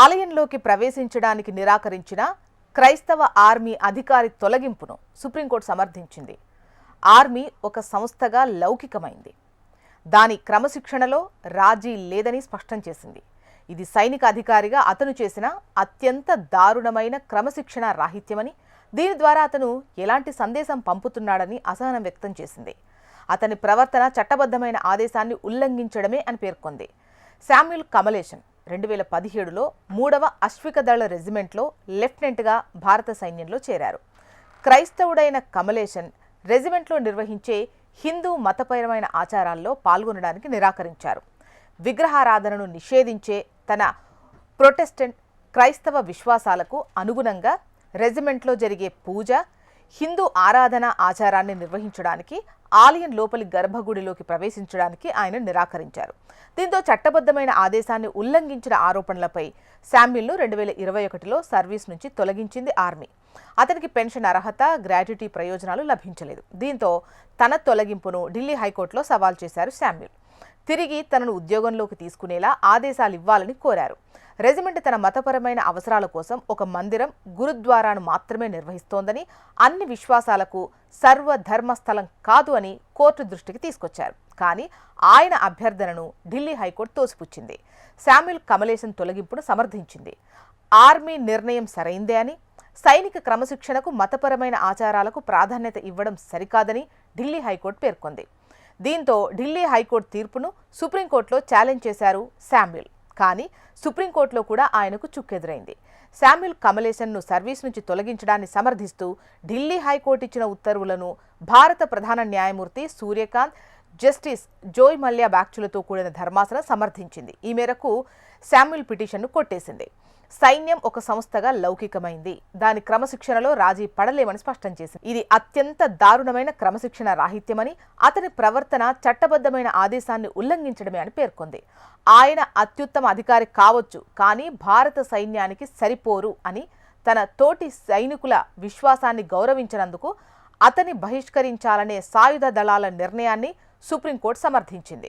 ఆలయంలోకి ప్రవేశించడానికి నిరాకరించిన క్రైస్తవ ఆర్మీ అధికారి తొలగింపును సుప్రీంకోర్టు సమర్థించింది. ఆర్మీ ఒక సంస్థగా లౌకికమైంది. దాని క్రమశిక్షణలో రాజీ లేదని స్పష్టం చేసింది. ఇది సైనిక అధికారిగా అతను చేసిన అత్యంత దారుణమైన క్రమశిక్షణ రాహిత్యమని, దీని ద్వారా అతను ఎలాంటి సందేశం పంపుతున్నాడని అసహనం వ్యక్తం చేసింది. అతని ప్రవర్తన చట్టబద్ధమైన ఆదేశాన్ని ఉల్లంఘించడమే అని పేర్కొంది. శామ్యూల్ కమలేషన్ 2017లో 3వ అశ్విక దళ రెజిమెంట్లో లెఫ్టినెంట్గా భారత సైన్యంలో చేరారు. క్రైస్తవుడైన కమలేషన్ రెజిమెంట్లో నిర్వహించే హిందూ మతపరమైన ఆచారాల్లో పాల్గొనడానికి నిరాకరించారు. విగ్రహారాధనను నిషేధించే తన ప్రొటెస్టెంట్ క్రైస్తవ విశ్వాసాలకు అనుగుణంగా రెజిమెంట్లో జరిగే పూజ, హిందూ ఆరాధన ఆచారాన్ని నిర్వహించడానికి ఆలయం లోపలి గర్భగుడిలోకి ప్రవేశించడానికి ఆయన నిరాకరించారు. దీంతో చట్టబద్ధమైన ఆదేశాన్ని ఉల్లంఘించిన ఆరోపణలపై శామ్యూల్ను 2021లో సర్వీస్ నుంచి తొలగించింది ఆర్మీ. అతనికి పెన్షన్ అర్హత, గ్రాట్యుటీ ప్రయోజనాలు లభించలేదు. దీంతో తన తొలగింపును ఢిల్లీ హైకోర్టులో సవాల్ చేశారు శామ్యూల్. తిరిగి తనను ఉద్యోగంలోకి తీసుకునేలా ఆదేశాలు ఇవ్వాలని కోరారు. రెజిమెంట్ తన మతపరమైన అవసరాల కోసం ఒక మందిరం, గురుద్వారాను మాత్రమే నిర్వహిస్తోందని, అన్ని విశ్వాసాలకు సర్వధర్మస్థలం కాదు అని కోర్టు దృష్టికి తీసుకొచ్చారు. కానీ ఆయన అభ్యర్థనను Delhi high court తోసిపుచ్చింది. Samuel Kamalesan తొలగింపును సమర్థించింది. Army నిర్ణయం సరైందే అని, సైనిక క్రమశిక్షణకు మతపరమైన ఆచారాలకు ప్రాధాన్యత ఇవ్వడం సరికాదని ఢిల్లీ హైకోర్టు పేర్కొంది. దీంతో ఢిల్లీ హైకోర్టు తీర్పును సుప్రీంకోర్టులో ఛాలెంజ్ చేశారు శామ్యూల్. కానీ సుప్రీంకోర్టులో కూడా ఆయనకు చుక్కెదురైంది. శామ్యూల్ కమలేషన్ను సర్వీస్ నుంచి తొలగించడాన్ని సమర్థిస్తూ ఢిల్లీ హైకోర్టు ఇచ్చిన ఉత్తర్వులను భారత ప్రధాన న్యాయమూర్తి సూర్యకాంత్, జస్టిస్ జోయ్ మల్యా వ్యాఖ్యలతో కూడిన ధర్మాసనం సమర్థించింది. ఈ మేరకు శామ్యూల్ పిటిషన్ను కొట్టేసింది. సైన్యం ఒక సంస్థగా లౌకికమైంది. దాని క్రమశిక్షణలో రాజీ పడలేమని స్పష్టం చేసింది. ఇది అత్యంత దారుణమైన క్రమశిక్షణ రాహిత్యమని, అతని ప్రవర్తన చట్టబద్ధమైన ఆదేశాన్ని ఉల్లంఘించడమే అని పేర్కొంది. ఆయన అత్యుత్తమ అధికారి కావచ్చు, కానీ భారత సైన్యానికి సరిపోరు అని, తన తోటి సైనికుల విశ్వాసాన్ని గౌరవించినందుకు అతన్ని బహిష్కరించాలనే సాయుధ దళాల నిర్ణయాన్ని సుప్రీంకోర్టు సమర్థించింది.